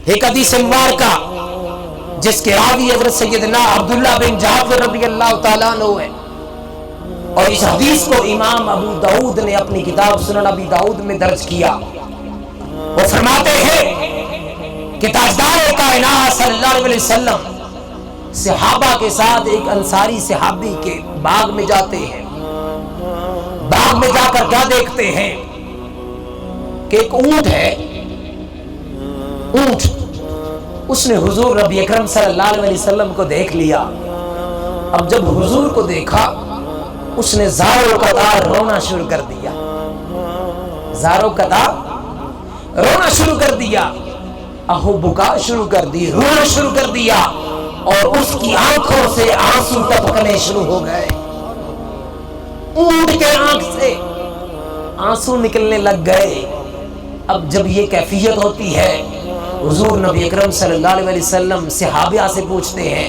ایک حدیث مبارکہ جس کے راوی حضرت سیدنا عبداللہ بن جعفر رضی اللہ تعالیٰ عنہ ہے، اور اس حدیث کو امام ابو داؤد نے اپنی کتاب سنن ابی داؤد میں درج کیا۔ وہ فرماتے ہیں کہ تاجدار کائنات صلی اللہ علیہ وسلم صحابہ کے ساتھ ایک انصاری صحابی کے باغ میں جاتے ہیں۔ باغ میں جا کر کیا دیکھتے ہیں کہ ایک اونٹ ہے، اونٹ اس نے حضور نبی اکرم صلی اللہ علیہ وسلم کو دیکھ لیا۔ اب جب حضور کو دیکھا اس نے زاروں قطار رونا شروع کر دیا، زاروں قطار رونا شروع کر دیا، اہو بکا شروع کر دی، رونا شروع کر دیا، اور اس کی آنکھوں سے آنسو ٹپکنے شروع ہو گئے۔ اونٹ کے آنکھ سے آنسو نکلنے لگ گئے۔ اب جب یہ کیفیت ہوتی ہے، حضور نبی اکرم صلی اللہ علیہ وسلم صحابہ سے پوچھتے ہیں،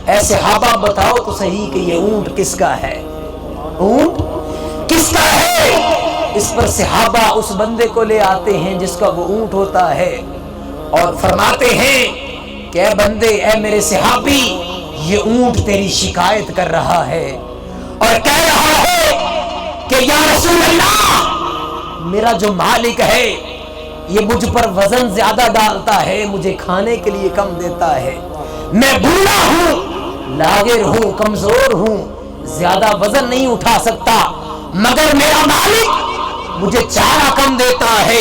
اے صحابہ بتاؤ تو صحیح کہ یہ اونٹ کس کا ہے؟ اونٹ کس کا ہے؟ اس پر صحابہ اس بندے کو لے آتے ہیں جس کا وہ اونٹ ہوتا ہے، اور فرماتے ہیں کہ اے بندے، اے میرے صحابی، یہ اونٹ تیری شکایت کر رہا ہے اور کہہ رہا ہے کہ یا رسول اللہ، میرا جو مالک ہے یہ مجھ پر وزن زیادہ ڈالتا ہے، مجھے کھانے کے لیے کم دیتا ہے، میں بوڑھا ہوں، لاغر ہوں، کمزور ہوں، زیادہ وزن نہیں اٹھا سکتا، مگر میرا مالک مجھے چارہ کم دیتا ہے،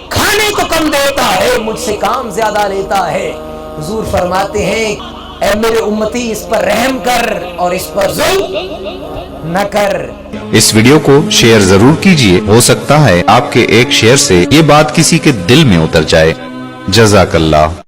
کھانے کو کم دیتا ہے، مجھ سے کام زیادہ لیتا ہے۔ حضور فرماتے ہیں، اے میرے امتی، اس پر رحم کر اور اس پر ظلم نہ کر۔ اس ویڈیو کو شیئر ضرور کیجئے، ہو سکتا ہے آپ کے ایک شیئر سے یہ بات کسی کے دل میں اتر جائے۔ جزاک اللہ۔